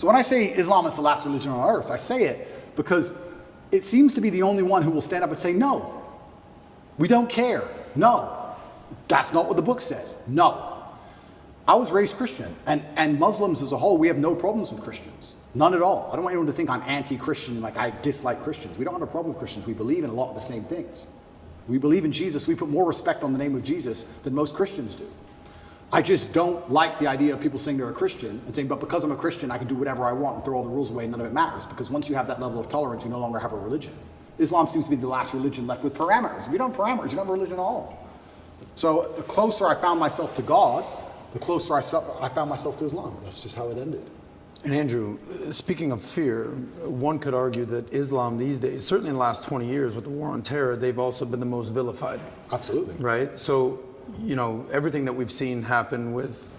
So when I say Islam is the last religion on earth, I say it because it seems to be the only one who will stand up and say, no, we don't care. No, that's not what the book says. No. I was raised Christian, and Muslims as a whole, we have no problems with Christians. None at all. I don't want anyone to think I'm anti-Christian, like I dislike Christians. We don't have a problem with Christians. We believe in a lot of the same things. We believe in Jesus. We put more respect on the name of Jesus than most Christians do. I just don't like the idea of people saying they're a Christian and saying, but because I'm a Christian, I can do whatever I want and throw all the rules away and none of it matters. Because once you have that level of tolerance, you no longer have a religion. Islam seems to be the last religion left with parameters. If you don't have parameters, you don't have a religion at all. So the closer I found myself to God, the closer I found myself to Islam. That's just how it ended. And Andrew, speaking of fear, one could argue that Islam these days, certainly in the last 20 years with the war on terror, they've also been the most vilified. Absolutely. Right? So, you know, everything that we've seen happen with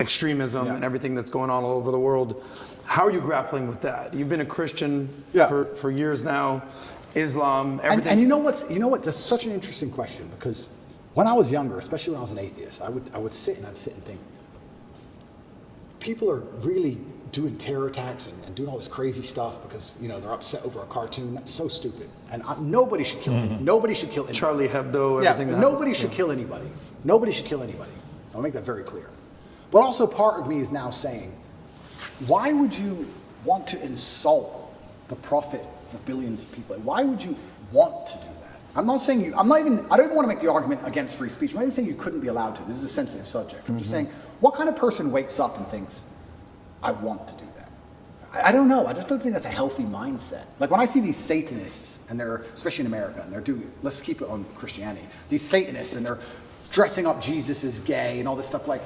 extremism and everything that's going on all over the world, how are you grappling with that? You've been a Christian for years now, Islam, everything. And you know what? That's such an interesting question, because when I was younger, especially when I was an atheist, I would sit and think, people are really doing terror attacks and doing all this crazy stuff because, you know, they're upset over a cartoon. That's so stupid. And nobody should kill anybody. Nobody should kill anybody. Charlie Hebdo, everything. Yeah, nobody should kill anybody. Nobody should kill anybody. I'll make that very clear. But also part of me is now saying, why would you want to insult the Prophet for billions of people? Why would you want to do that? I'm not saying I don't even want to make the argument against free speech. I'm not even saying you couldn't be allowed to. This is a sensitive subject. I'm just saying, what kind of person wakes up and thinks, I want to do that? I don't know. I just don't think that's a healthy mindset. Like when I see these Satanists, and they're, especially in America, and they're doing, let's keep it on Christianity, these Satanists, and they're dressing up Jesus as gay and all this stuff, like,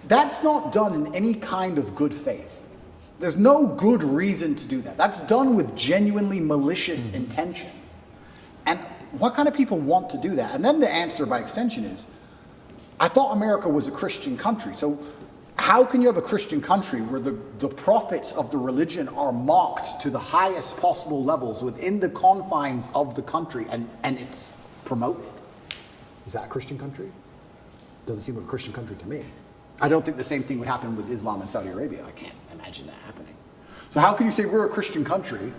that's not done in any kind of good faith. There's no good reason to do that. That's done with genuinely malicious intention. And what kind of people want to do that? And then the answer by extension is, I thought America was a Christian country. So how can you have a Christian country where the prophets of the religion are mocked to the highest possible levels within the confines of the country, and it's promoted? Is that a Christian country? Doesn't seem like a Christian country to me. I don't think the same thing would happen with Islam in Saudi Arabia. I can't imagine that happening. So how can you say we're a Christian country,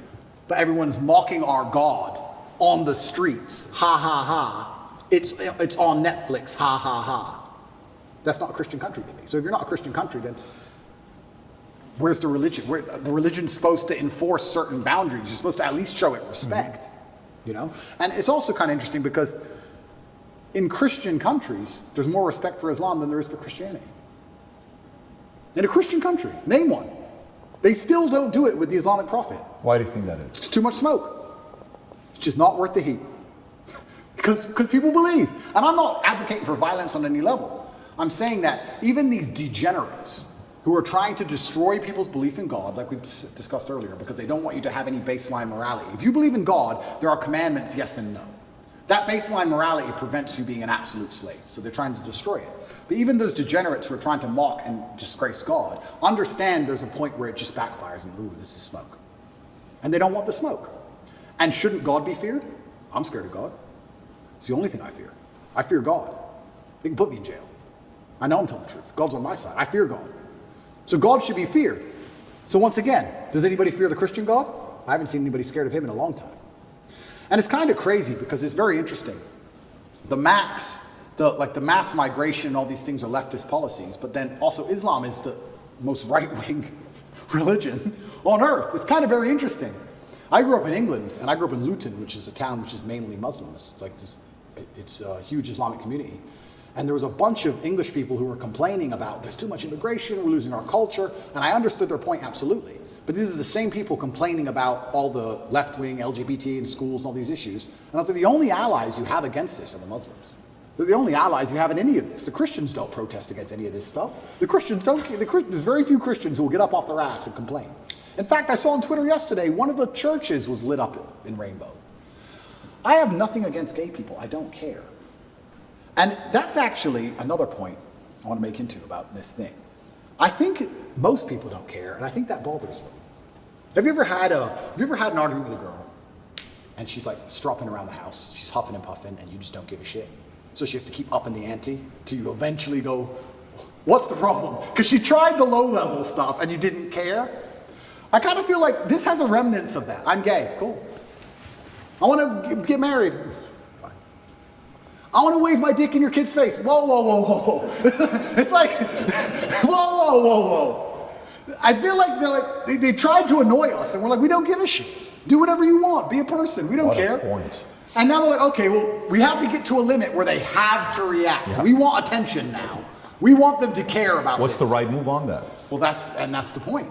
but everyone's mocking our God on the streets? Ha ha ha. It's on Netflix. Ha ha ha. That's not a Christian country to me. So if you're not a Christian country, then where's the religion? The religion's supposed to enforce certain boundaries. You're supposed to at least show it respect, you know? And it's also kind of interesting because in Christian countries, there's more respect for Islam than there is for Christianity. In a Christian country, name one. They still don't do it with the Islamic Prophet. Why do you think that is? It's too much smoke. It's just not worth the heat. Because people believe. And I'm not advocating for violence on any level. I'm saying that even these degenerates who are trying to destroy people's belief in God, like we've discussed earlier, because they don't want you to have any baseline morality. If you believe in God, there are commandments, yes and no. That baseline morality prevents you being an absolute slave. So they're trying to destroy it. But even those degenerates who are trying to mock and disgrace God, understand there's a point where it just backfires and, ooh, this is smoke. And they don't want the smoke. And shouldn't God be feared? I'm scared of God. It's the only thing I fear. I fear God. They can put me in jail. I know I'm telling the truth. God's on my side. I fear God. So God should be feared. So once again, does anybody fear the Christian God? I haven't seen anybody scared of him in a long time. And it's kind of crazy because it's very interesting. The mass migration and all these things are leftist policies, but then also Islam is the most right-wing religion on earth. It's kind of very interesting. I grew up in England, and I grew up in Luton, which is a town which is mainly Muslims. It's a huge Islamic community. And there was a bunch of English people who were complaining about there's too much immigration, we're losing our culture, and I understood their point absolutely. But these are the same people complaining about all the left-wing LGBT in schools and all these issues. And I was like, the only allies you have against this are the Muslims. They're the only allies you have in any of this. The Christians don't protest against any of this stuff. The Christians don't. There's very few Christians who will get up off their ass and complain. In fact, I saw on Twitter yesterday, one of the churches was lit up in rainbow. I have nothing against gay people. I don't care. And that's actually another point I want to make into about this thing. I think most people don't care, and I think that bothers them. Have you ever had an argument with a girl, and she's like stropping around the house, she's huffing and puffing, and you just don't give a shit? So she has to keep upping the ante till you eventually go, What's the problem? Because she tried the low-level stuff and you didn't care. I kind of feel like this has a remnants of that. I'm gay. Cool. I want to get married. Fine. I want to wave my dick in your kid's face. Whoa, whoa, whoa, whoa, whoa. It's like, whoa, whoa, whoa, whoa. I feel like they tried to annoy us, and we're like, we don't give a shit. Do whatever you want. Be a person. We don't care. Point. And now they're like, okay, well, we have to get to a limit where they have to react. Yeah. We want attention now. We want them to care about What's this. the right move on that? Well, that's the point.